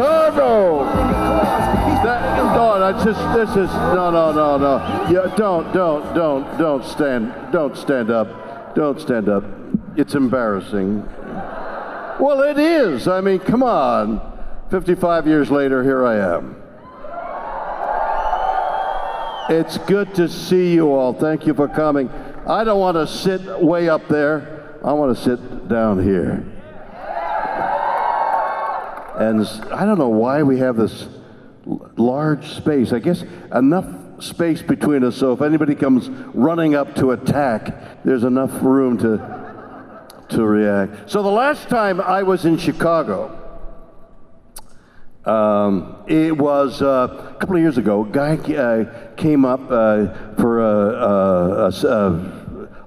Chicago. No. Yeah, don't stand up. It's embarrassing. Well, it is. I mean, come on. 55 years later, here I am. It's good to see you all. Thank you for coming. I don't want to sit way up there. I want to sit down here. And I don't know why we have this large space. I guess enough space between us so if anybody comes running up to attack, there's enough room to react. So the last time I was in Chicago, it was a couple of years ago. A guy came up for a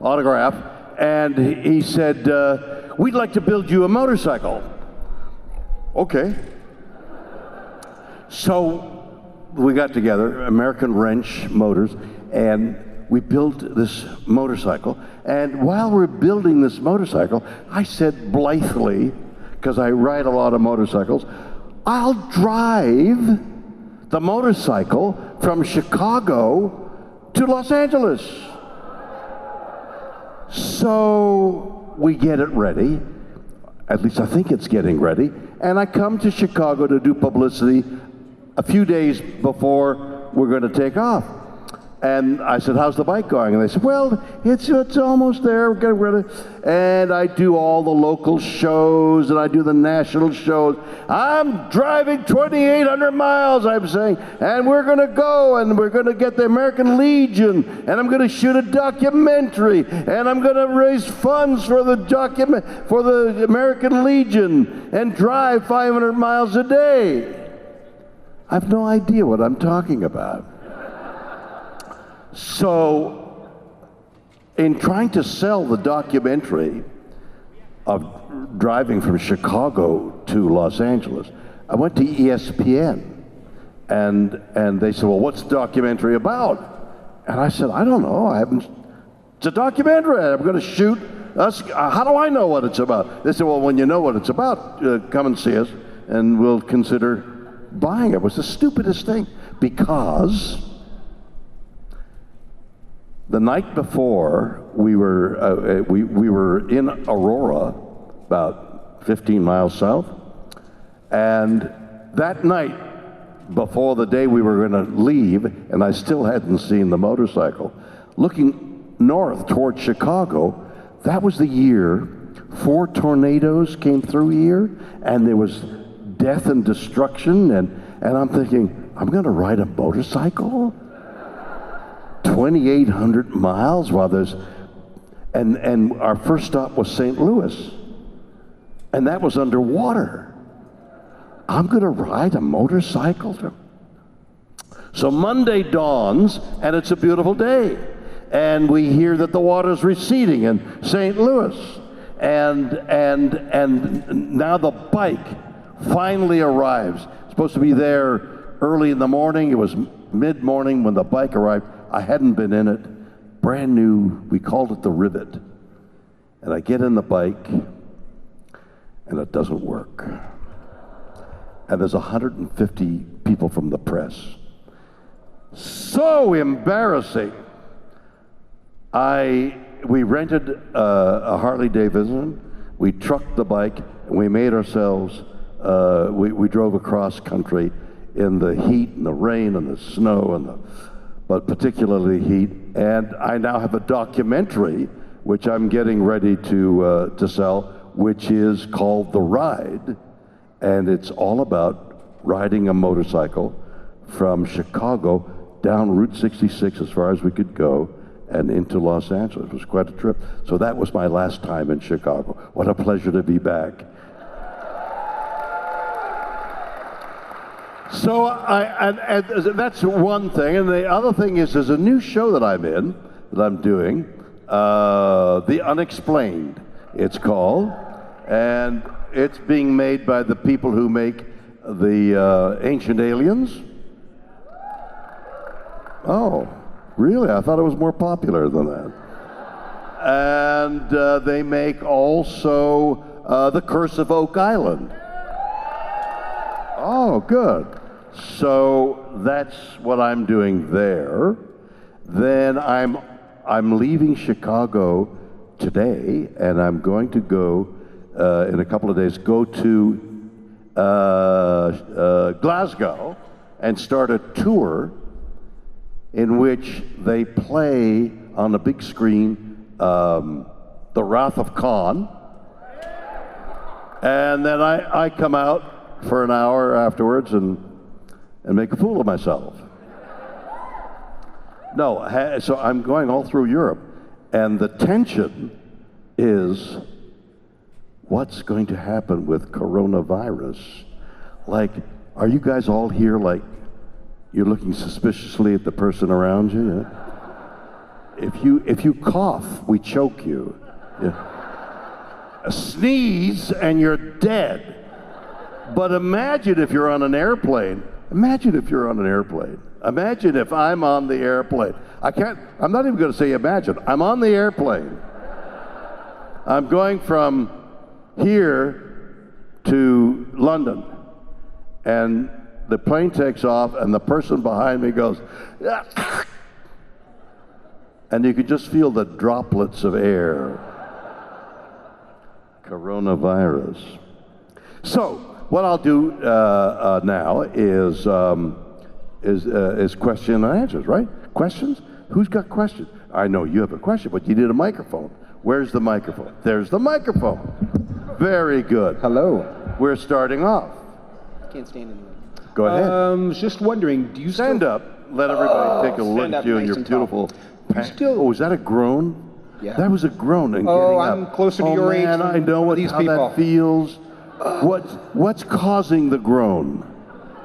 autograph, and he said, "We'd like to build you a motorcycle." Okay. So we got together, American Wrench Motors, and we built this motorcycle. And while we're building this motorcycle, I said blithely, because I ride a lot of motorcycles, I'll drive the motorcycle from Chicago to Los Angeles. So we get it ready, at least I think it's getting ready, and I come to Chicago to do publicity a few days before we're going to take off. And I said, how's the bike going? And they said, well, it's almost there. We're getting ready. And I do all the local shows, and I do the national shows. I'm driving 2,800 miles, I'm saying, and we're going to go, and we're going to get the American Legion, and I'm going to shoot a documentary, and I'm going to raise funds for the American Legion, and drive 500 miles a day. I have no idea what I'm talking about. So, in trying to sell the documentary of driving from Chicago to Los Angeles, I went to ESPN, and they said, well, what's the documentary about? And I said, I don't know. It's a documentary. I'm going to shoot us. How do I know what it's about? They said, well, when you know what it's about, come and see us, and we'll consider buying it. It was the stupidest thing, because the night before, we were in Aurora, about 15 miles south, and that night, before the day we were going to leave, and I still hadn't seen the motorcycle, looking north toward Chicago, that was the year 4 tornadoes came through here, and there was death and destruction, and I'm thinking, I'm going to ride a motorcycle? 2,800 miles while there's, and our first stop was St. Louis, and that was underwater. I'm going to ride a motorcycle? So Monday dawns, and it's a beautiful day, and we hear that the water's receding in St. Louis, and now the bike finally arrives. It's supposed to be there early in the morning. It was mid-morning when the bike arrived. I hadn't been in it, brand new. We called it the Rivet. And I get in the bike, and it doesn't work. And there's 150 people from the press. So embarrassing. We rented a Harley Davidson. We trucked the bike, and we made ourselves, we drove across country in the heat and the rain and the snow but particularly heat. And I now have a documentary which I'm getting ready to sell, which is called The Ride, and it's all about riding a motorcycle from Chicago down Route 66 as far as we could go and into Los Angeles. It was quite a trip. So that was my last time in Chicago. What a pleasure to be back. So and that's one thing, and the other thing is there's a new show that I'm doing, The Unexplained, it's called, and it's being made by the people who make the Ancient Aliens. Oh, really? I thought it was more popular than that. And they make also The Curse of Oak Island. Oh, good. So that's what I'm doing there. Then I'm leaving Chicago today, and I'm going to go in a couple of days. Go to Glasgow and start a tour in which they play on the big screen The Wrath of Khan, and then I come out for an hour afterwards and make a fool of myself. No, so I'm going all through Europe, and the tension is what's going to happen with coronavirus. Like, are you guys all here like you're looking suspiciously at the person around you? If you cough, we choke you. Yeah. A sneeze and you're dead. But imagine if you're on an airplane. Imagine if you're on an airplane. Imagine if I'm on the airplane. I'm not even going to say imagine. I'm on the airplane. I'm going from here to London. And the plane takes off and the person behind me goes, ah! And you can just feel the droplets of air. Coronavirus. So, what I'll do now is question and answers, right? Questions? Who's got questions? I know you have a question, but you need a microphone. Where's the microphone? There's the microphone. Very good. Hello. We're starting off. Can't stand in the room. Go ahead. Just wondering, do you stand up? Let everybody take a look at you and your beautiful. Oh, is that a groan? Yeah. That was a groan. And oh, getting I'm closer to your age. Man, I know how that feels. What's causing the groan?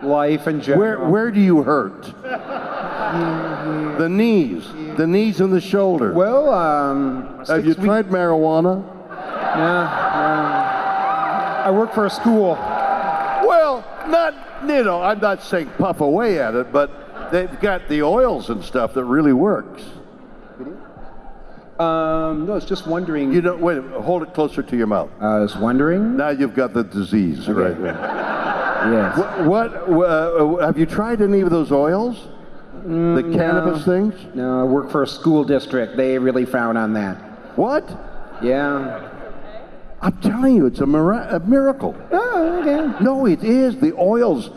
Life in general. Where do you hurt? The knees. The knees and the shoulders. Well, have you tried marijuana? I work for a school. Well, I'm not saying puff away at it, but they've got the oils and stuff that really works. No, I was just wondering. Wait, hold it closer to your mouth. I was wondering. Now you've got the disease, okay. Right? Yes. What have you tried any of those oils? The cannabis things? No, I work for a school district. They really frown on that. What? Yeah. I'm telling you, it's a miracle. Oh, okay. No, it is. The oils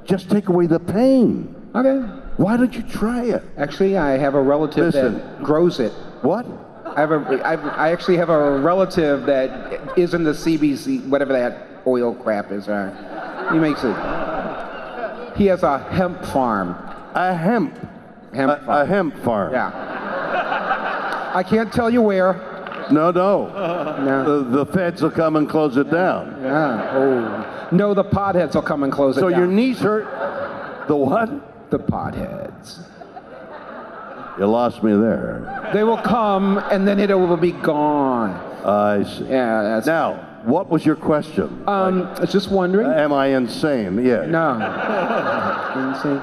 just take away the pain. Okay. Why don't you try it? Actually, I have a relative that grows it. What? I actually have a relative that is in the CBC, whatever that oil crap is. He makes it. He has a hemp farm. A hemp farm. Yeah. I can't tell you where. No. No. The feds will come and close it down. Yeah. Oh. No, the potheads will come and close it down. So your knees hurt? The what? The potheads. You lost me there. They will come, and then it will be gone. I see. Yeah. Now, what was your question? I was just wondering. Am I insane? Yeah. No. Insane.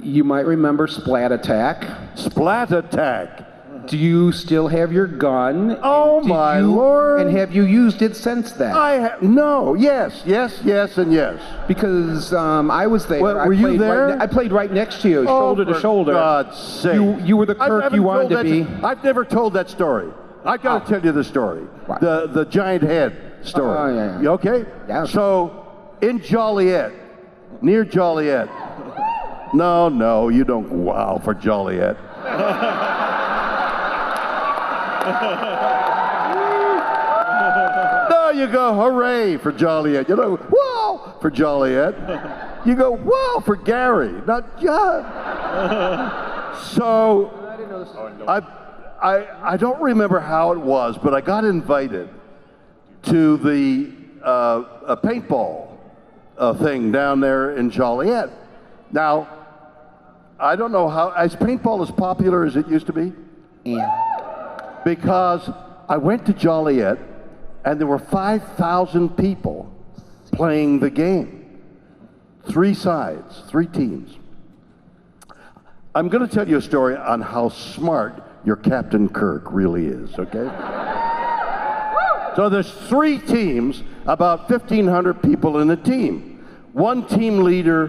You might remember Splat Attack. Splat Attack. Do you still have your gun? Oh, my Lord. And have you used it since then? No. Yes, and yes. Because I was there. Were you there? I played right next to you, shoulder to shoulder. For God's sake. You were the Kirk you wanted to be. I've never told that story. I've got to tell you the story. What? The giant head story. Oh, yeah. You okay? Yeah. So, in Joliet, near Joliet. No, you don't wow for Joliet. No, you go hooray for Joliet. You know, whoa for Joliet. You go whoa for Gary, not John. So I don't remember how it was, but I got invited to the a paintball thing down there in Joliet. Now, I don't know how, is paintball as popular as it used to be? Yeah. Because I went to Joliet and there were 5,000 people playing the game. 3 sides, 3 teams. I'm going to tell you a story on how smart your Captain Kirk really is, okay? So there's 3 teams, about 1,500 people in a team. One team leader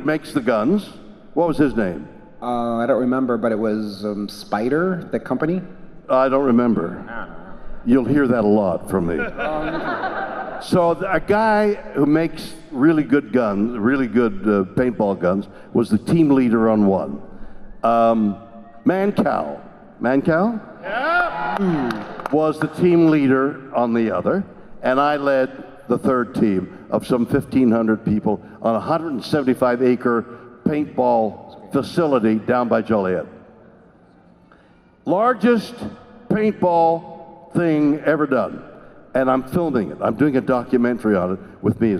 makes the guns. What was his name? I don't remember, but it was Spider, the company. I don't remember. You'll hear that a lot from me. So a guy who makes really good guns, really good paintball guns, was the team leader on one. Mancow was the team leader on the other, and I led the third team of some 1,500 people on a 175-acre paintball facility down by Joliet. Largest paintball thing ever done. And I'm filming it. I'm doing a documentary on it with me.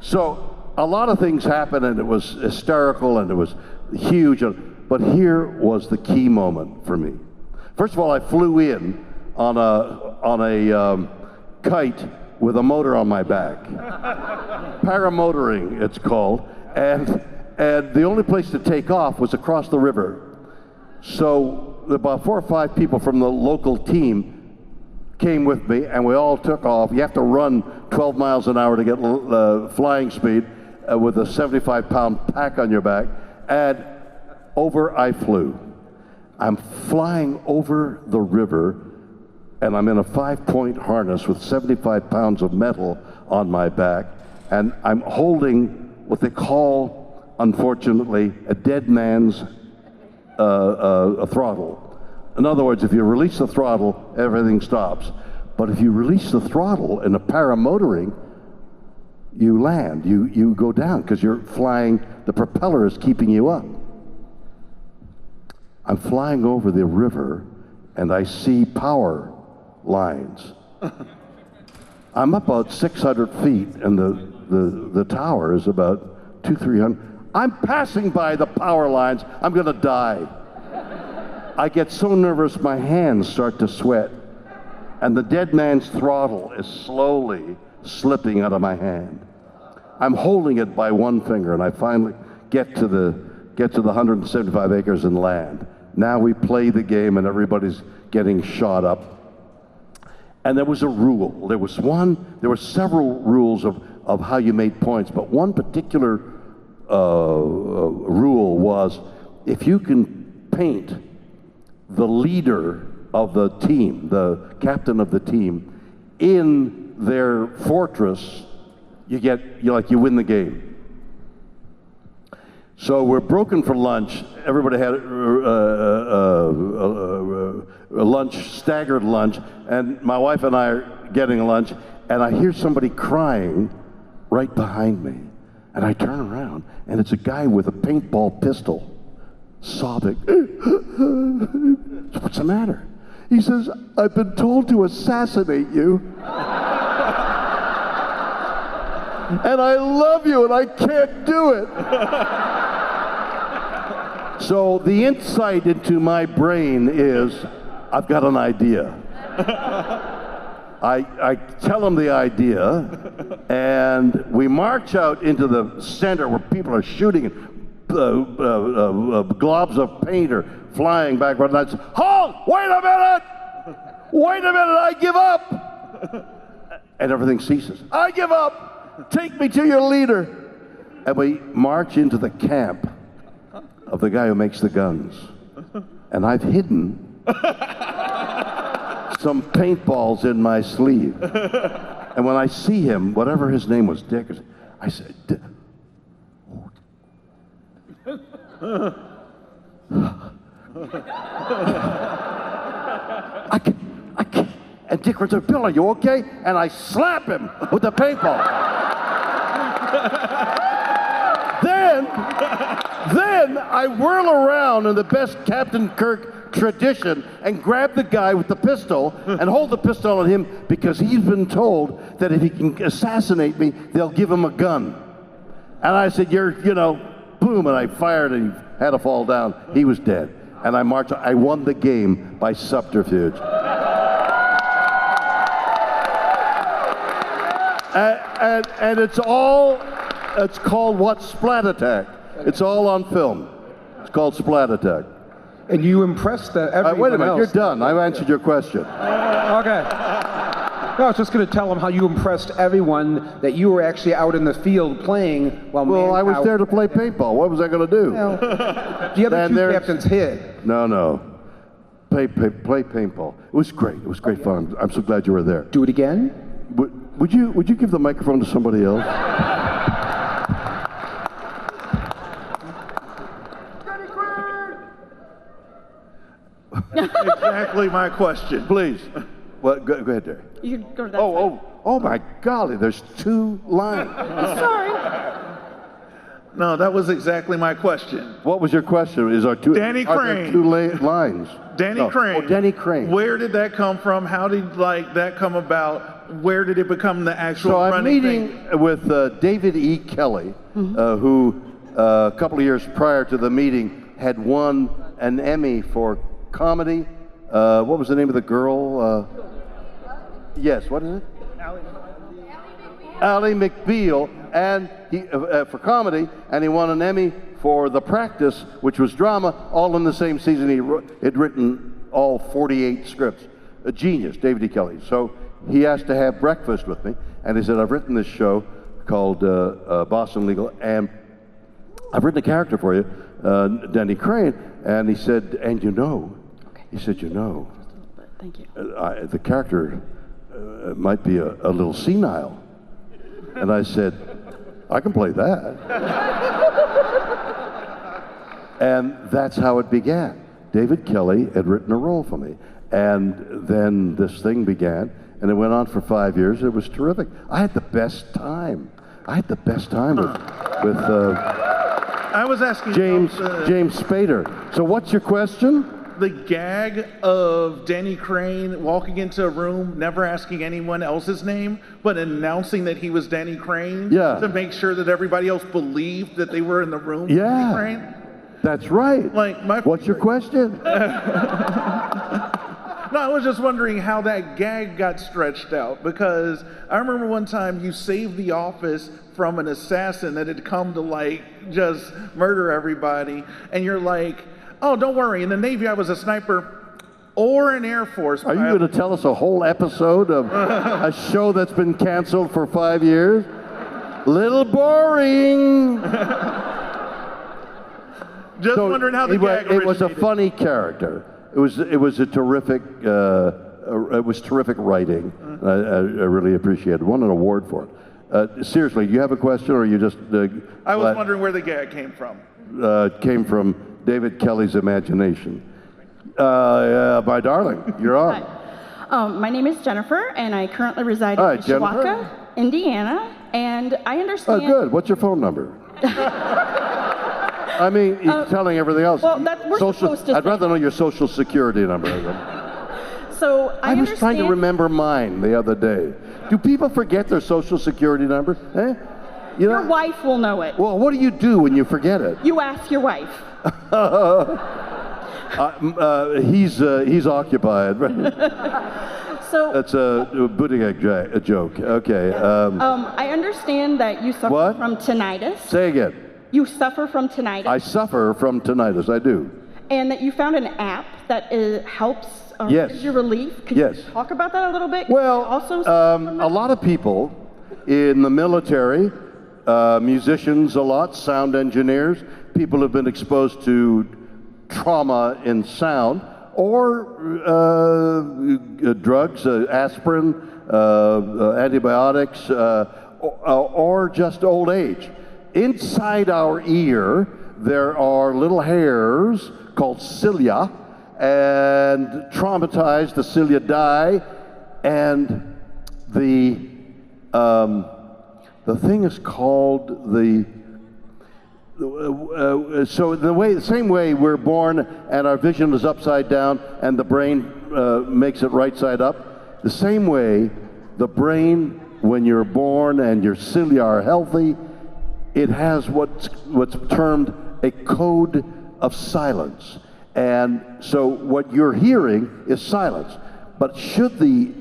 So a lot of things happened, and it was hysterical, and it was huge. But here was the key moment for me. First of all, I flew in on a kite with a motor on my back. Paramotoring, it's called. And the only place to take off was across the river. So about 4 or 5 people from the local team came with me, and we all took off. You have to run 12 miles an hour to get flying speed with a 75-pound pack on your back. And over I flew. I'm flying over the river, and I'm in a 5-point harness with 75 pounds of metal on my back, and I'm holding what they call, unfortunately, a dead man's a throttle. In other words, if you release the throttle, everything stops. But if you release the throttle in a paramotoring, you land, you go down, because you're flying, the propeller is keeping you up. I'm flying over the river, and I see power lines. I'm about 600 feet, and the tower is about 200-300. I'm passing by the power lines. I'm gonna die. I get so nervous, my hands start to sweat, and the dead man's throttle is slowly slipping out of my hand. I'm holding it by one finger, and I finally get to the 175 acres and land. Now we play the game, and everybody's getting shot up. And there was a rule. There were several rules of how you made points, but one particular rule was, if you can paint the leader of the team, the captain of the team, in their fortress, you win the game. So we're broken for lunch. Everybody had a lunch, staggered lunch, and my wife and I are getting lunch, and I hear somebody crying right behind me. And I turn around, and it's a guy with a paintball pistol, sobbing. What's the matter? He says, I've been told to assassinate you. And I love you, and I can't do it. So the insight into my brain is, I've got an idea. I tell him the idea, and we march out into the center where people are shooting, globs of paint are flying backward, and I say, halt! Wait a minute! Wait a minute, I give up! And everything ceases. I give up! Take me to your leader! And we march into the camp of the guy who makes the guns. And I've hidden some paintballs in my sleeve. And when I see him, whatever his name was, Dick, I said, I can't. And Dick was like, Bill, are you okay? And I slap him with the paintball. Then I whirl around in the best Captain Kirk tradition and grab the guy with the pistol and hold the pistol on him, because he's been told that if he can assassinate me, they'll give him a gun. And I said, boom, and I fired, and he had to fall down. He was dead. And I marched. I won the game by subterfuge. And it's called what? Splat Attack. It's all on film. It's called Splat Attack. And you impressed everyone wait a minute, else. you're done. I've answered your question. Okay. No, I was just going to tell him how you impressed everyone that you were actually out in the field playing while Well, I was there to play paintball. What was I going to do? Well, the other two captains hid. No. Play paintball. It was great. It was great fun. I'm so glad you were there. Do it again? Would you give the microphone to somebody else? Exactly my question. Please. Well, go ahead, Derek. You can go to that side. Oh my golly, there's 2 lines. Sorry. No, that was exactly my question. What was your question? Danny are Crane. there 2 lines? Danny Crane. Oh, Danny Crane. Where did that come from? How did that come about? Where did it become the actual So I'm running meeting thing? with David E. Kelly, who a couple of years prior to the meeting had won an Emmy for comedy. What was the name of the girl? Yes, what is it? Ally McBeal, and he for comedy, and he won an Emmy for The Practice, which was drama, all in the same season. He'd written all 48 scripts. A genius, David E. Kelly. So he asked to have breakfast with me, and he said, I've written this show called Boston Legal, and I've written a character for you, Danny Crane, and he said, and you know, he said, you know, Thank you. the character might be a little senile. And I said, I can play that. And that's how it began. David Kelly had written a role for me. And then this thing began, and it went on for 5 years. It was terrific. I had the best time. with I was asking James about Spader. So what's your question? the gag of Danny Crane walking into a room, never asking anyone else's name, but announcing that he was Danny Crane to make sure that everybody else believed that they were in the room with Danny Crane. That's right. What's your question? No, I was just wondering how that gag got stretched out, because I remember one time you saved the office from an assassin that had come to just murder everybody, and you're like, oh, don't worry, in the Navy I was a sniper or an Air Force pilot. Are you going to tell us a whole episode of a show that's been canceled for 5 years? Little boring. Just wondering how the gag originated. It was a funny character. It was a terrific. It was terrific writing. I really appreciated it. Won an award for it. Seriously, do you have a question, or you just? I was wondering where the gag came from. Came from David Kelly's imagination. My darling, you're on. Hi. My name is Jennifer, and I currently reside in Mishawaka, Indiana. And I understand. Oh, good. What's your phone number? I mean, telling everything else. Well, we're supposed to. I'd rather know your social security number. So I was trying to remember mine the other day. Do people forget their social security number? Eh? Your wife will know it. Well, what do you do when you forget it? You ask your wife. He's occupied. So that's a booting a joke. Okay. I understand that you suffer from tinnitus. Say again. You suffer from tinnitus. I suffer from tinnitus. I do. And that you found an app that helps gives you relief. Could you talk about that a little bit? Well, also, a lot of people in the military, musicians a lot, sound engineers, people have been exposed to trauma in sound, or drugs, aspirin, antibiotics, or just old age. Inside our ear, there are little hairs called cilia, and traumatized, the cilia die, and the thing is called so the same way we're born and our vision is upside down and the brain makes it right side up, the same way the brain, when you're born and your cilia are healthy, it has what's termed a code of silence. And so what you're hearing is silence. But should the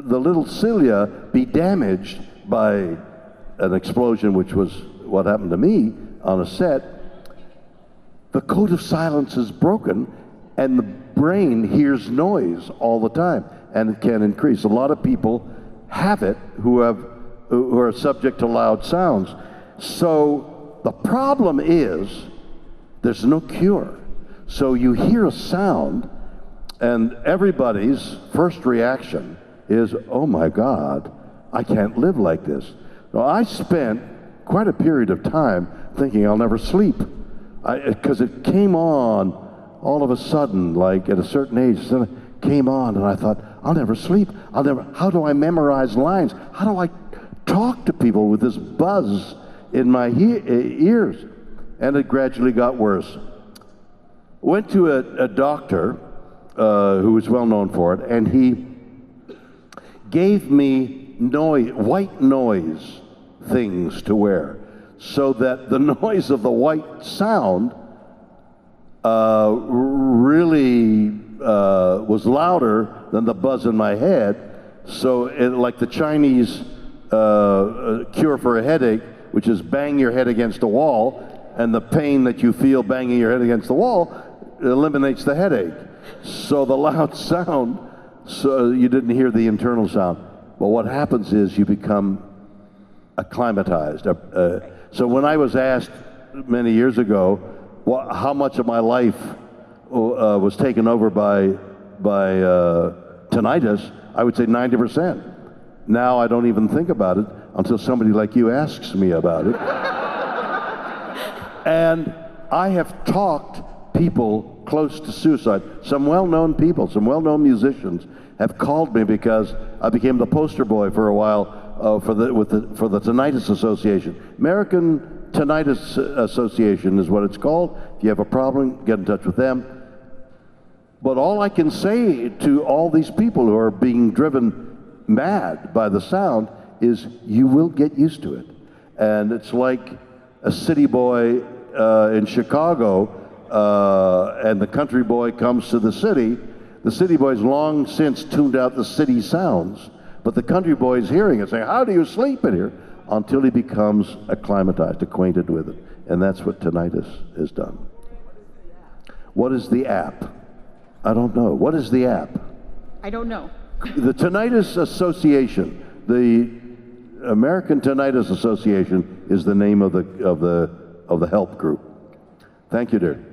little cilia be damaged by an explosion, which was what happened to me on a set, the code of silence is broken and the brain hears noise all the time, and it can increase. A lot of people have it who are subject to loud sounds. So the problem is there's no cure. So you hear a sound, and everybody's first reaction is, oh my God, I can't live like this. Now, I spent quite a period of time thinking I'll never sleep, because it came on all of a sudden, like at a certain age, it came on, and I thought, I'll never sleep. How do I memorize lines? How do I talk to people with this buzz in my ears? And it gradually got worse. Went to a doctor who was well known for it, and he gave me white noise things to wear, so that the noise of the white sound really was louder than the buzz in my head. So like the Chinese cure for a headache, which is bang your head against a wall, and the pain that you feel banging your head against the wall eliminates the headache. So the loud sound, so you didn't hear the internal sound. But what happens is you become acclimatized. So when I was asked many years ago how much of my life was taken over by tinnitus, I would say 90%. Now I don't even think about it until somebody like you asks me about it. And I have talked people close to suicide. Some well-known people, some well-known musicians have called me because I became the poster boy for a while for the Tinnitus Association. American Tinnitus Association is what it's called. If you have a problem, get in touch with them. But all I can say to all these people who are being driven mad by the sound is you will get used to it. And it's like a city boy in Chicago and the country boy comes to the city. The city boy's long since tuned out the city sounds, but the country boy's hearing it saying, how do you sleep in here? Until he becomes acclimatized, acquainted with it. And that's what tinnitus has done. What is the app? I don't know. What is the app? I don't know. The Tinnitus Association, the American Tinnitus Association, is the name of the help group. Thank you, dear.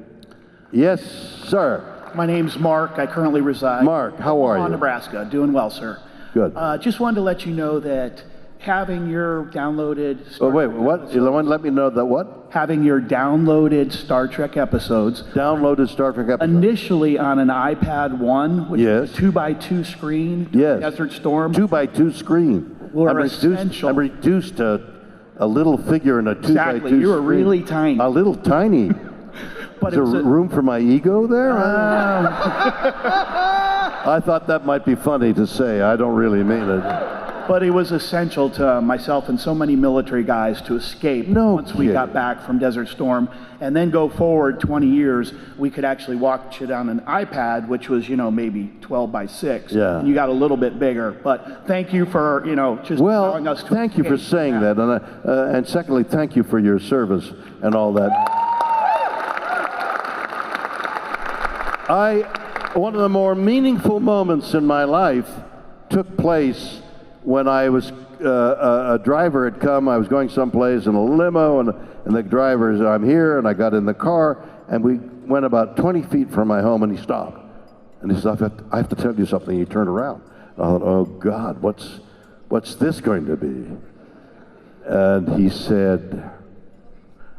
Yes, sir. My name's Mark. I currently reside Mark, how are you? in Nebraska. Doing well, sir. Good. Just wanted to let you know that having your downloaded... what? You want to let me know that what? Having your downloaded Star Trek episodes... Downloaded Star Trek episodes. Initially on an iPad 1, which is a 2x2 screen. Yes. Desert Storm. 2x2 screen. Were essential. I'm reduced to a little figure in a 2x2 Exactly. You were really tiny. A little tiny. But is there room for my ego there? I thought that might be funny to say. I don't really mean it. But it was essential to myself and so many military guys to escape once we got back from Desert Storm. And then go forward 20 years, we could actually watch it on an iPad, which was, maybe 12 by 6. Yeah. And you got a little bit bigger. But thank you for, just allowing us to thank you for saying that. And secondly, thank you for your service and all that. One of the more meaningful moments in my life took place when I was, a driver had come. I was going someplace in a limo, and the driver said, I'm here, and I got in the car, and we went about 20 feet from my home, and he stopped. And he said, I have to tell you something. He turned around. I thought, oh, God, what's this going to be? And he said,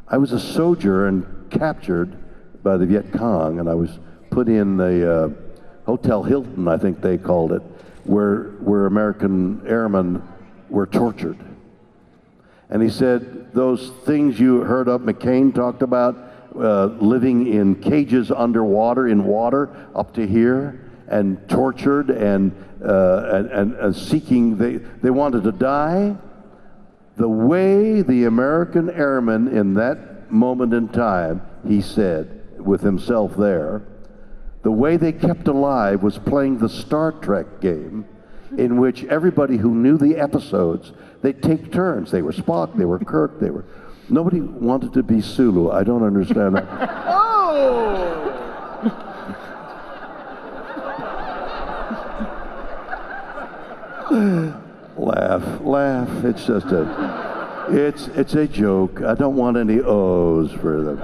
I was a soldier and captured by the Viet Cong, and I was put in the Hotel Hilton, I think they called it, where American airmen were tortured. And he said, those things you heard of, McCain talked about, living in cages underwater, in water, up to here, and tortured and seeking, they wanted to die. The way the American airmen in that moment in time, he said, with himself there, the way they kept alive was playing the Star Trek game, in which everybody who knew the episodes, they'd take turns. They were Spock, they were Kirk, nobody wanted to be Sulu. I don't understand that. Laugh. It's just it's a joke. I don't want any O's for them.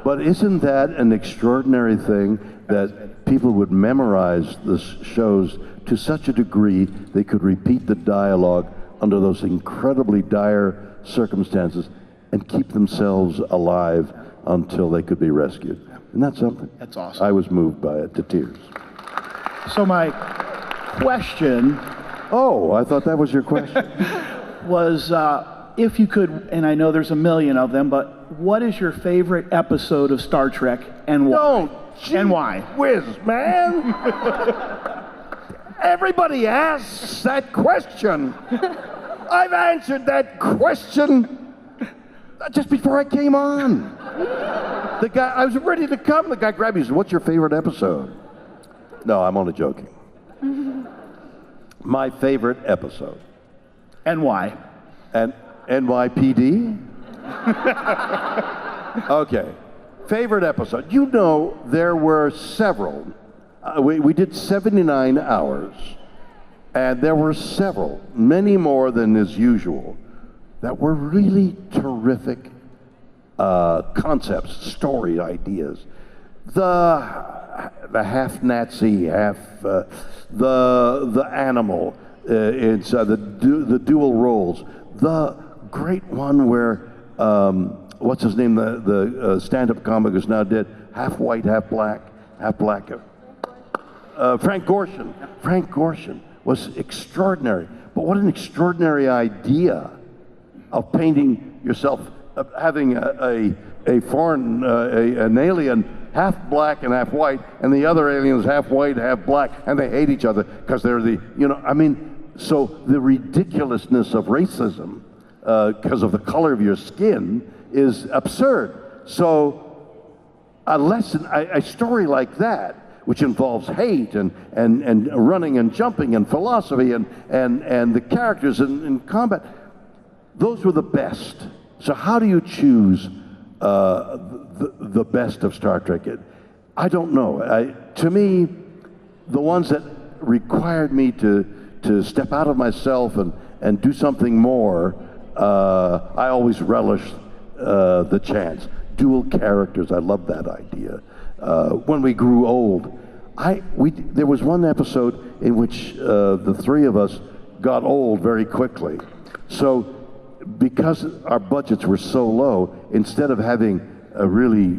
But isn't that an extraordinary thing that people would memorize the shows to such a degree they could repeat the dialogue under those incredibly dire circumstances and keep themselves alive until they could be rescued? Isn't that something? That's awesome. I was moved by it to tears. So my question... Oh, I thought that was your question. was if you could, and I know there's a million of them, but what is your favorite episode of Star Trek and why? No, and why? Whiz, man. Everybody asks that question. I've answered that question just before I came on. The guy, I was ready to come. The guy grabbed me and said, "What's your favorite episode?" No, I'm only joking. My favorite episode. And why? And NYPD? Okay. Favorite episode. You know, there were several. We did 79 hours. And there were several, many more than is usual, that were really terrific concepts, story ideas. The half Nazi, half the animal, it's the dual roles. The great one where what's his name, the stand-up comic who's now dead, half white, half black. Frank Gorshin. Frank Gorshin was extraordinary. But what an extraordinary idea of painting yourself, having a foreign, an alien half black and half white, and the other aliens half white, half black, and they hate each other because they're so the ridiculousness of racism because of the color of your skin is absurd. So a story like that, which involves hate and running and jumping and philosophy and the characters in combat, those were the best. So how do you choose the best of Star Trek? I don't know. To me, the ones that required me to step out of myself and do something more, I always relished the chance. Dual characters, I love that idea. When we grew old, there was one episode in which the three of us got old very quickly. So because our budgets were so low, instead of having a really,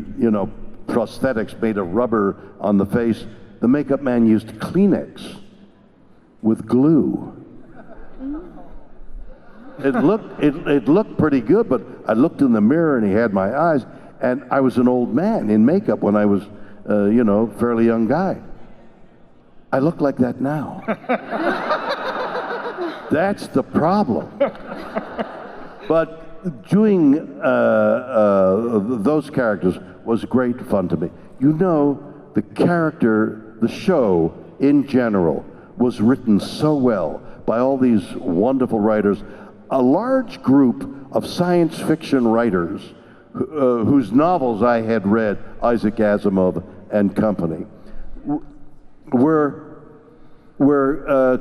prosthetics made of rubber on the face, the makeup man used Kleenex with glue. It looked pretty good, but I looked in the mirror and he had my eyes, and I was an old man in makeup when I was, fairly young guy. I look like that now. That's the problem. But doing those characters was great fun to me. The character, the show in general, was written so well by all these wonderful writers. A large group of science fiction writers whose novels I had read, Isaac Asimov and company, were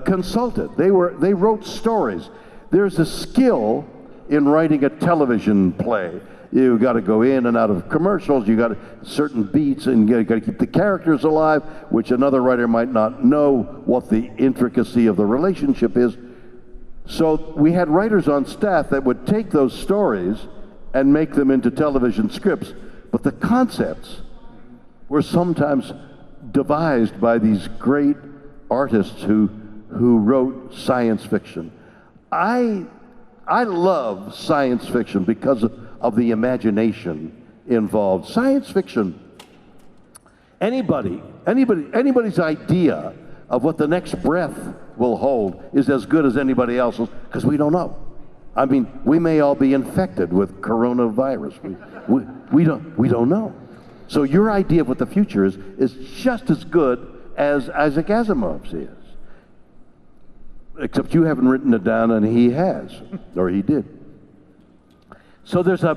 consulted. They wrote stories. There's a skill in writing a television play. You got to go in and out of commercials. You got certain beats, and you got to keep the characters alive, which another writer might not know what the intricacy of the relationship is. So we had writers on staff that would take those stories and make them into television scripts, but the concepts were sometimes devised by these great artists who wrote science fiction. I love science fiction because of the imagination involved. Science fiction, anybody's idea of what the next breath will hold is as good as anybody else's, because we don't know. I mean, we may all be infected with coronavirus. We don't know. So your idea of what the future is just as good as Isaac Asimov's is. Except you haven't written it down and he has, or he did. So there's a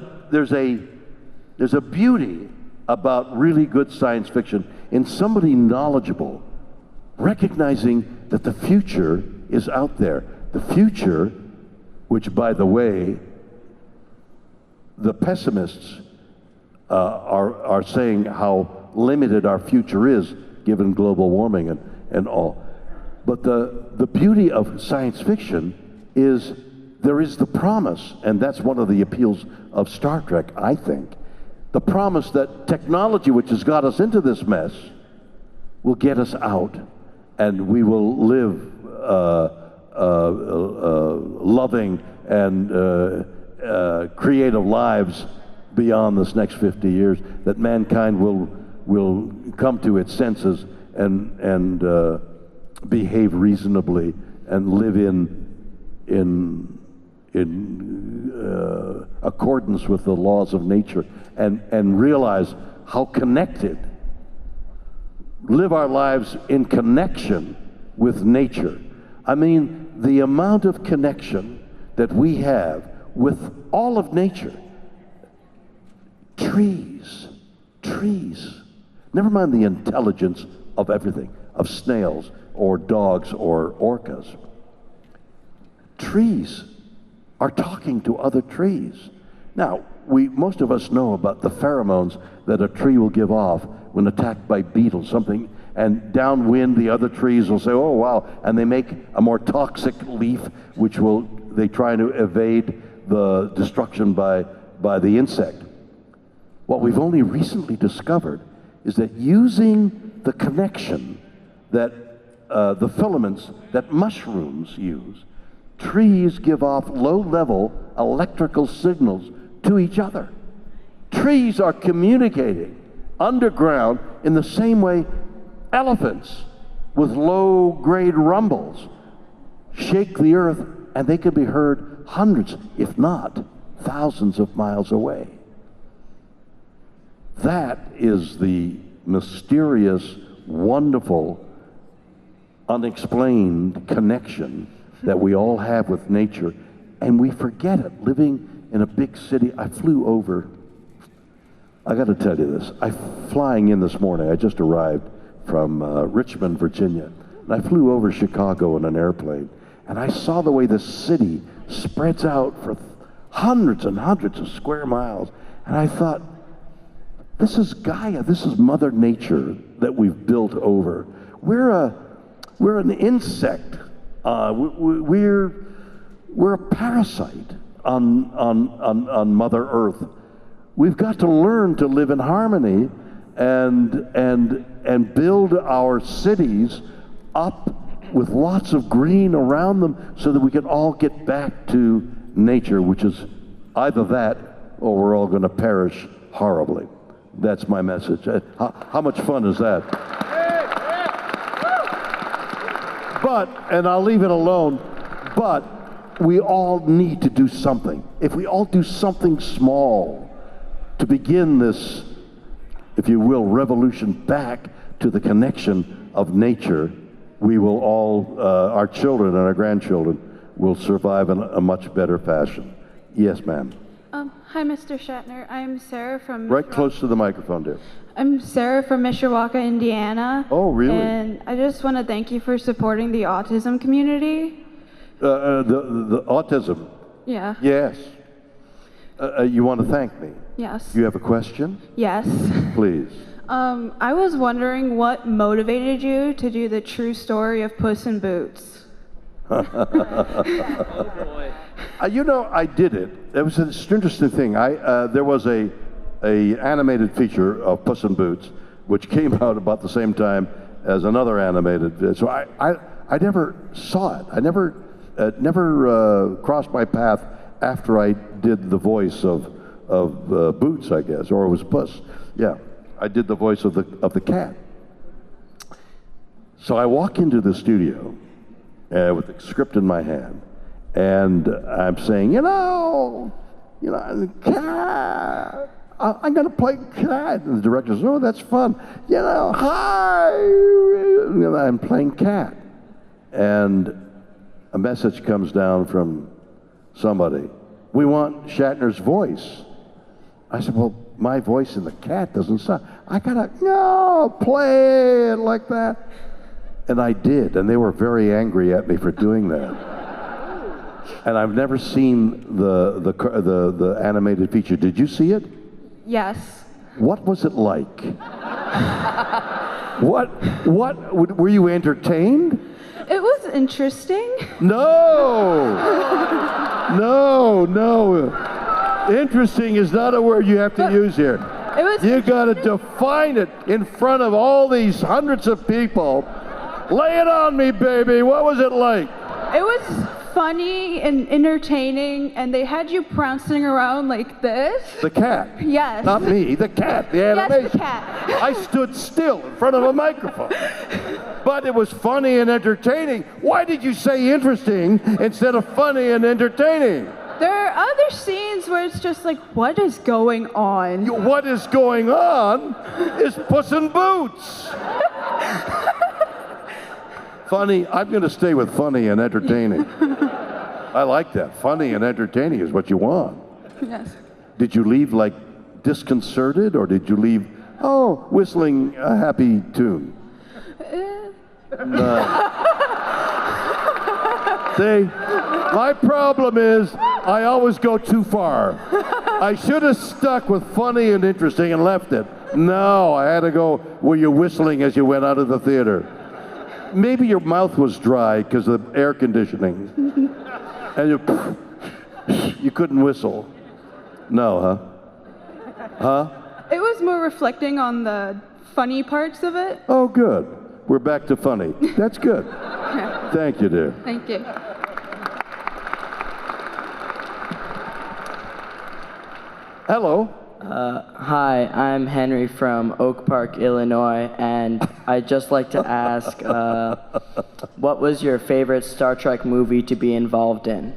beauty about really good science fiction in somebody knowledgeable, recognizing that the future is out there. The future, which, by the way, the pessimists are saying how limited our future is given global warming and all. But the beauty of science fiction is there is the promise, and that's one of the appeals of Star Trek, I think. The promise that technology, which has got us into this mess, will get us out, and we will live loving and creative lives beyond this next 50 years, that mankind will come to its senses and behave reasonably and live in accordance with the laws of nature and realize how connected, live our lives in connection with nature. I mean, the amount of connection that we have with all of nature. Trees, never mind the intelligence of everything, of snails or dogs or orcas. Trees are talking to other trees. Now, most of us know about the pheromones that a tree will give off when attacked by beetles, something, and downwind the other trees will say, oh wow, and they make a more toxic leaf, which they try to evade the destruction by the insect. What we've only recently discovered is that using the connection that the filaments that mushrooms use, trees give off low-level electrical signals to each other. Trees are communicating underground in the same way elephants with low-grade rumbles shake the earth, and they can be heard hundreds, if not thousands of miles away. That is the mysterious, wonderful, unexplained connection that we all have with nature, and we forget it. Living in a big city, I flew over, I got to tell you this, flying in this morning, I just arrived from Richmond, Virginia, and I flew over Chicago in an airplane, and I saw the way the city spreads out for hundreds and hundreds of square miles, and I thought, this is Gaia, this is Mother Nature that we've built over. We're an insect. We're a parasite on Mother Earth. We've got to learn to live in harmony and build our cities up with lots of green around them so that we can all get back to nature, which is either that or we're all going to perish horribly. That's my message. How much fun is that? But, and I'll leave it alone, but we all need to do something. If we all do something small to begin this, if you will, revolution back to the connection of nature, we will all, our children and our grandchildren will survive in a much better fashion. Yes, ma'am. Hi, Mr. Shatner. I'm Sarah from... Right close to the microphone, dear. I'm Sarah from Mishawaka, Indiana. Oh, really? And I just want to thank you for supporting the autism community. The autism? Yeah. Yes. You want to thank me? Yes. You have a question? Yes. Please. I was wondering what motivated you to do the true story of Puss in Boots. Oh, boy. You know, I did it. It was an interesting thing. There was a animated feature of Puss in Boots, which came out about the same time as another animated. So I never saw it. I never crossed my path after I did the voice of Boots, I guess, or it was Puss. Yeah, I did the voice of the cat. So I walk into the studio with the script in my hand, and I'm saying, you know, cat. I'm going to play cat. And the director says, oh, that's fun. You know, hi. I'm playing cat. And a message comes down from somebody. We want Shatner's voice. I said, well, my voice in the cat doesn't sound. No, play it like that. And I did, and they were very angry at me for doing that. And I've never seen the animated feature. Did you see it? Yes. What was it like? What were you entertained? It was interesting. No. Interesting is not a word you have to use here. You got to define it in front of all these hundreds of people. Lay it on me, baby. What was it like? It was funny and entertaining, and they had you prancing around like this. The cat. Yes. Not me, the cat, the animation. Yes, the cat. I stood still in front of a microphone. But it was funny and entertaining. Why did you say interesting instead of funny and entertaining? There are other scenes where it's just like, what is going on? What is going on is Puss in Boots. Funny, I'm going to stay with funny and entertaining. I like that. Funny and entertaining is what you want. Yes. Did you leave like disconcerted, or did you leave, whistling a happy tune? See, my problem is I always go too far. I should have stuck with funny and interesting and left it. No, I had to go, were you whistling as you went out of the theater? Maybe your mouth was dry because of the air conditioning. And you couldn't whistle. No, huh? Huh? It was more reflecting on the funny parts of it. Oh, good. We're back to funny. That's good. Thank you, dear. Thank you. Hello. Hi, I'm Henry from Oak Park, Illinois, and I'd just like to ask, what was your favorite Star Trek movie to be involved in?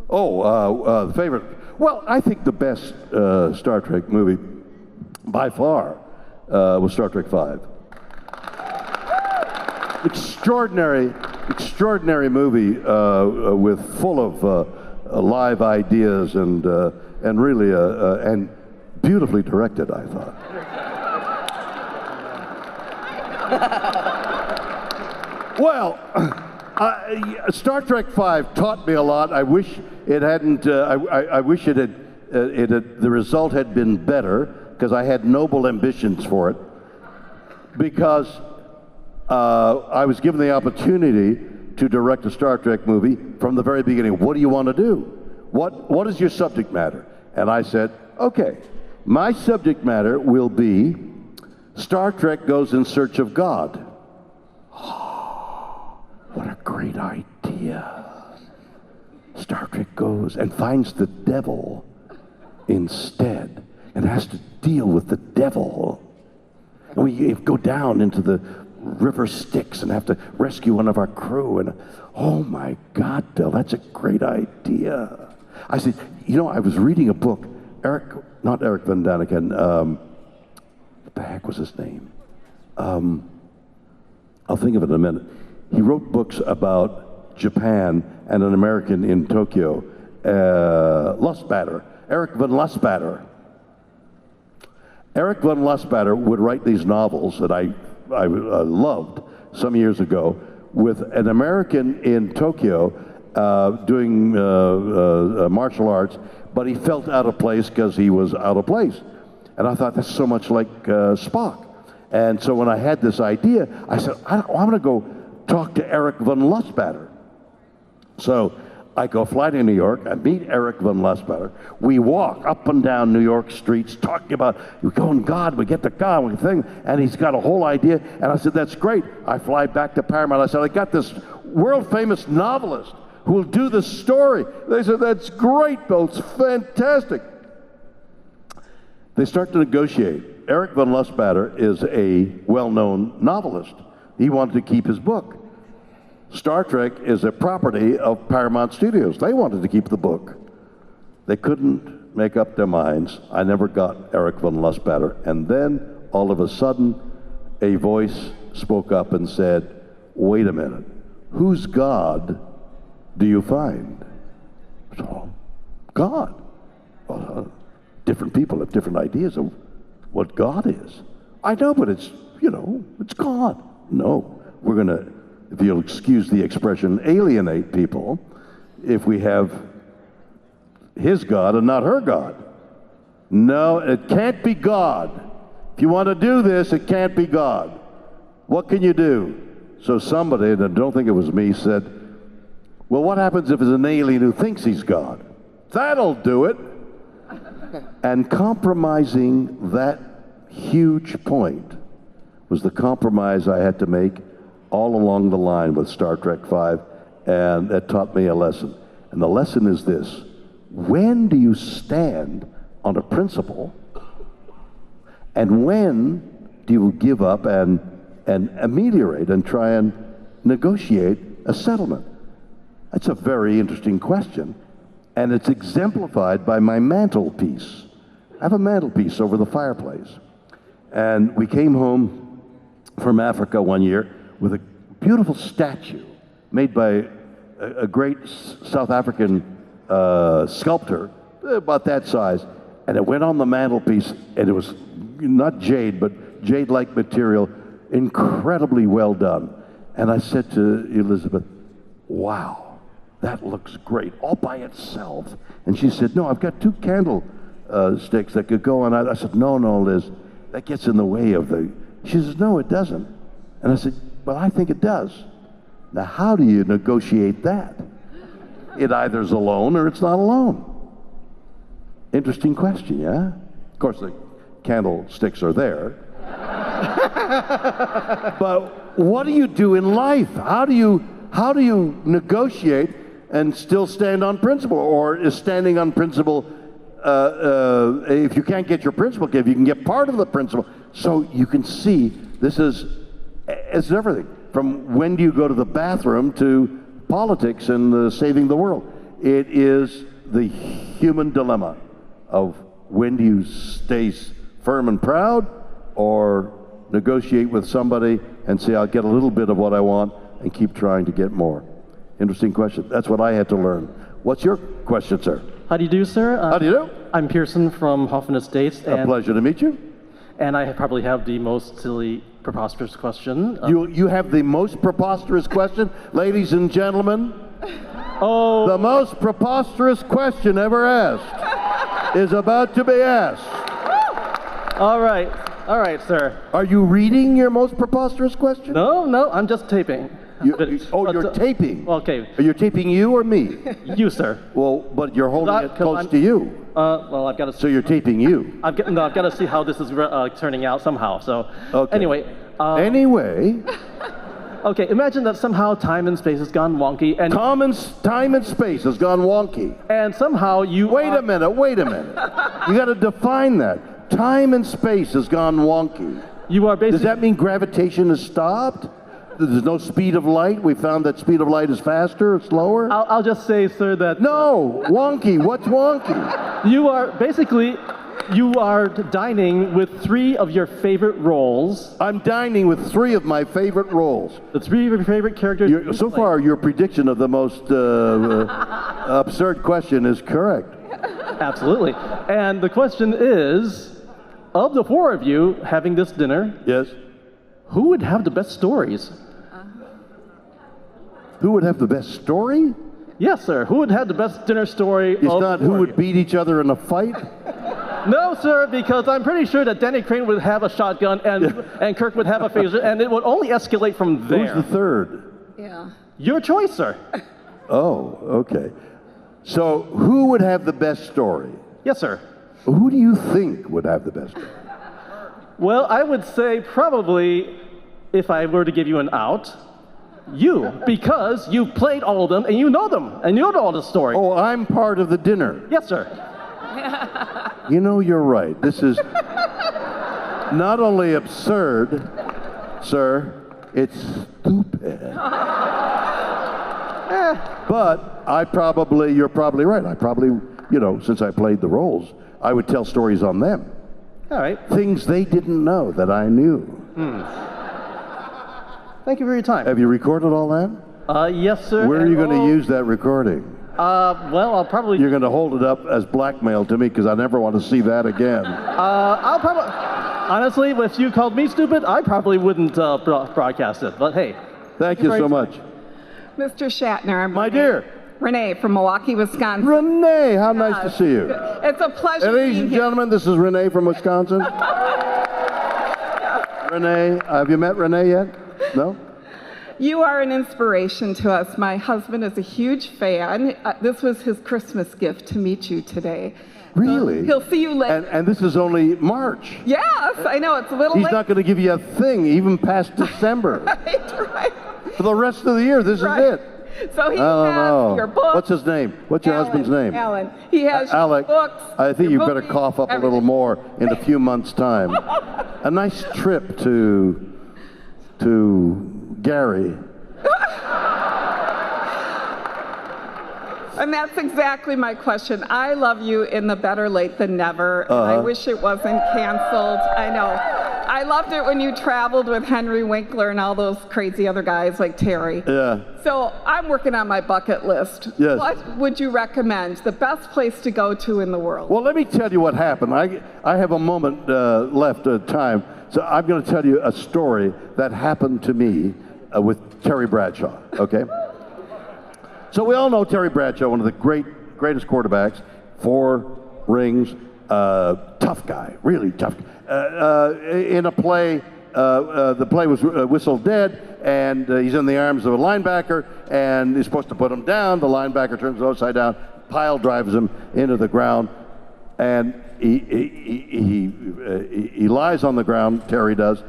Favorite. Well, I think the best Star Trek movie, by far, was Star Trek 5. Extraordinary movie full of live ideas and really and beautifully directed, I thought. Well, Star Trek 5 taught me a lot. I wish it hadn't. I wish it had. The result had been better, because I had noble ambitions for it. Because I was given the opportunity to direct a Star Trek movie from the very beginning. What do you want to do? What is your subject matter? And I said, okay, my subject matter will be Star Trek goes in search of God. Oh, what a great idea. Star Trek goes and finds the devil instead and has to deal with the devil. And we go down into the river Styx and have to rescue one of our crew. And oh my God, Bill, that's a great idea. I said, I was reading a book, not Eric Van Daniken, what the heck was his name? I'll think of it in a minute. He wrote books about Japan and an American in Tokyo, Lustbader, Eric Van Lustbader. Eric Van Lustbader would write these novels that I loved some years ago with an American in Tokyo doing martial arts, but he felt out of place because he was out of place. And I thought, that's so much like Spock. And so when I had this idea, I said, I'm going to go talk to Eric Van Lustbader. So I go fly to New York, I meet Eric Van Lustbader. We walk up and down New York streets talking about, we go in God, we get to God, we thing, and he's got a whole idea. And I said, that's great. I fly back to Paramount. I said, I got this world-famous novelist who will do the story. They said, that's great, Bill, it's fantastic. They start to negotiate. Eric Van Lustbader is a well-known novelist. He wanted to keep his book. Star Trek is a property of Paramount Studios. They wanted to keep the book. They couldn't make up their minds. I never got Eric Van Lustbader. And then, all of a sudden, a voice spoke up and said, wait a minute, whose God do you find? So, God. Well, different people have different ideas of what God is. I know, but it's God. No, we're going to, if you'll excuse the expression, alienate people if we have his God and not her God. No, it can't be God. If you want to do this, it can't be God. What can you do? So somebody, and I don't think it was me, said, well, what happens if it's an alien who thinks he's God? That'll do it. And compromising that huge point was the compromise I had to make all along the line with Star Trek V, and it taught me a lesson. And the lesson is this: when do you stand on a principle, and when do you give up and ameliorate and try and negotiate a settlement? That's a very interesting question, and it's exemplified by my mantelpiece. I have a mantelpiece over the fireplace, and we came home from Africa one year with a beautiful statue made by a great South African sculptor, about that size, and it went on the mantelpiece, and it was not jade, but jade-like material, incredibly well done. And I said to Elizabeth, wow, that looks great, all by itself. And she said, no, I've got 2 candle sticks that could go on. I said, no, Liz, that gets in the way of the... She says, no, it doesn't. And I said, well, I think it does. Now, how do you negotiate that? It either is alone or it's not alone. Interesting question, yeah? Of course, the candlesticks are there. But what do you do in life? How do you negotiate and still stand on principle? Or is standing on principle, if you can't get your principle, if you can get part of the principle? So you can see this is, it's everything. From when do you go to the bathroom to politics and saving the world. It is the human dilemma of when do you stay firm and proud or negotiate with somebody and say, I'll get a little bit of what I want and keep trying to get more. Interesting question. That's what I had to learn. What's your question, sir? How do you do, sir? How do you do? I'm Pearson from Hoffman Estates. A pleasure to meet you. And I probably have the most silly, preposterous question. You have the most preposterous question? Ladies and gentlemen, the most preposterous question ever asked is about to be asked. All right, sir. Are you reading your most preposterous question? No, I'm just taping. You're taping. Okay. Are you taping you or me? You, sir. Well, but you're holding it close to you. Well, I've got to. So you're taping you. I've got to see how this is turning out somehow. So, okay. Anyway. Okay, imagine that somehow time and space has gone wonky, and time and space has gone wonky. And somehow you. Wait a minute. You got to define that. Time and space has gone wonky. You are basically. Does that mean gravitation has stopped? There's no speed of light? We found that speed of light is faster or slower? I'll just say, sir, that... No! Wonky! What's wonky? You are dining with 3 of your favorite roles. I'm dining with 3 of my favorite roles. The 3 of your favorite characters... So far, your prediction of the most absurd question is correct. Absolutely. And the question is, of the 4 of you having this dinner... Yes? Who would have the best stories? Who would have the best story? Yes, sir. Who would have the best dinner story? It's not who would beat each other in a fight? No, sir, because I'm pretty sure that Danny Crane would have a shotgun and Kirk would have a phaser, and it would only escalate from there. Who's the third? Yeah. Your choice, sir. Oh, okay. So who would have the best story? Yes, sir. Who do you think would have the best story? Well, I would say probably, if I were to give you an out, you, because you played all of them and you know them and you know all the story. Oh, I'm part of the dinner. Yes, sir. You know, you're right. This is not only absurd, sir, it's stupid. But you're probably right. I probably, since I played the roles, I would tell stories on them. All right. Things they didn't know that I knew. Thank you for your time. Have you recorded all that? Yes, sir. Where are you going to use that recording? Well, I'll probably... You're going to hold it up as blackmail to me because I never want to see that again. I'll probably... Honestly, if you called me stupid, I probably wouldn't broadcast it. But hey. Thank you so much. Mr. Shatner, my dear. Renee from Milwaukee, Wisconsin. Renee, how nice to see you. It's a pleasure. Ladies and gentlemen, this is Renee from Wisconsin. Renee, have you met Renee yet? No? You are an inspiration to us. My husband is a huge fan. This was his Christmas gift to meet you today. Really? He'll see you later. And this is only March. Yes, I know, it's a little late. He's not going to give you a thing even past December. Right. For the rest of the year, this is it. So he has your books. What's his name? What's your husband's name? Alan. He has Alec, your books. I think you better movies, cough up everything. a little more in a few months' time. A nice trip to Gary. And that's exactly my question. I love you in the Better Late Than Never. And I wish it wasn't canceled. I know. I loved it when you traveled with Henry Winkler and all those crazy other guys like Terry. Yeah. So I'm working on my bucket list. Yes. What would you recommend? The best place to go to in the world? Well, let me tell you what happened. I have a moment left of time, so I'm going to tell you a story that happened to me with Terry Bradshaw, okay? So we all know Terry Bradshaw, one of the greatest quarterbacks, 4 rings, tough guy, really tough. In a play, the play was whistled dead, and he's in the arms of a linebacker, and he's supposed to put him down. The linebacker turns it upside down, pile drives him into the ground, and he lies on the ground, Terry does,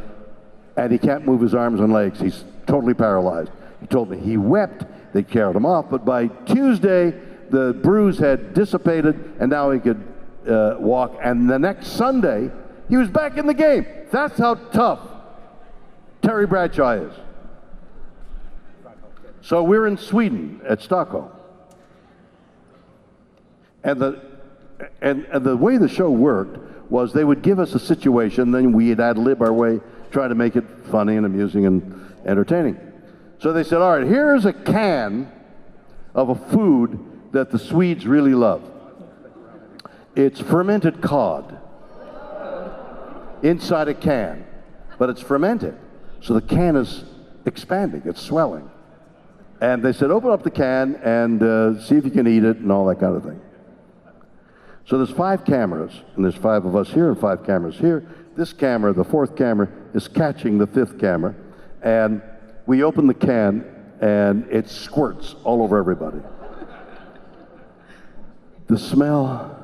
and he can't move his arms and legs. He's totally paralyzed. He told me he wept. They carried him off, but by Tuesday, the bruise had dissipated, and now he could walk. And the next Sunday, he was back in the game. That's how tough Terry Bradshaw is. So we're in Sweden at Stockholm, and the way the show worked was they would give us a situation, then we'd ad-lib our way, try to make it funny and amusing and entertaining. So they said, all right, here's a can of a food that the Swedes really love. It's fermented cod inside a can, but it's fermented. So the can is expanding, it's swelling. And they said, open up the can and see if you can eat it and all that kind of thing. So there's 5 cameras, and there's 5 of us here and 5 cameras here. This camera, the 4th camera, is catching the 5th camera, and we open the can, and it squirts all over everybody. The smell,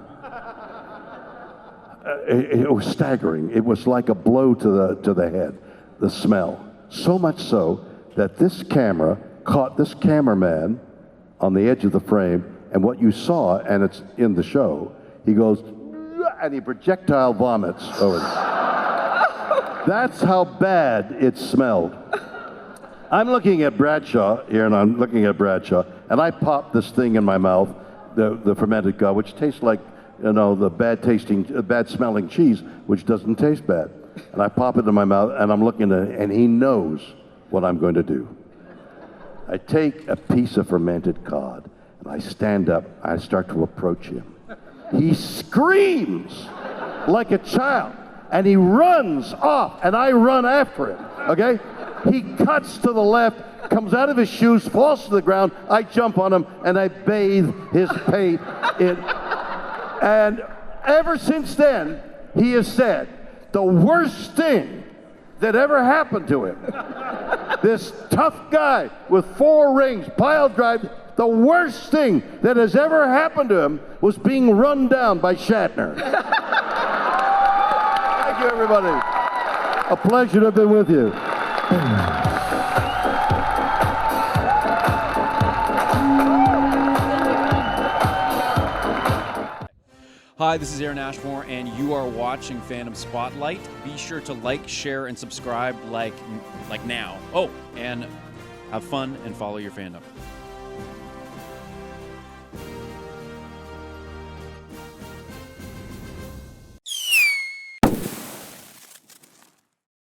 it was staggering. It was like a blow to the head, the smell. So much so that this camera caught this cameraman on the edge of the frame, and what you saw, and it's in the show, he goes, and he projectile vomits over it. That's how bad it smelled. I'm looking at Bradshaw here, and I'm looking at Bradshaw, and I pop this thing in my mouth, the fermented cod, which tastes like, you know, the bad smelling cheese, which doesn't taste bad. And I pop it in my mouth, and I'm looking at it, and he knows what I'm going to do. I take a piece of fermented cod, and I stand up, I start to approach him. He screams like a child, and he runs off, and I run after him, okay? He cuts to the left, comes out of his shoes, falls to the ground. I jump on him, and I bathe his pate in. And ever since then, he has said, the worst thing that ever happened to him, this tough guy with 4 rings, pile drive, the worst thing that has ever happened to him was being run down by Shatner. Thank you, everybody. A pleasure to have been with you. Hi, this is Aaron Ashmore, and you are watching Fandom Spotlight. Be sure to like, share, and subscribe like now. Oh, and have fun and follow your fandom.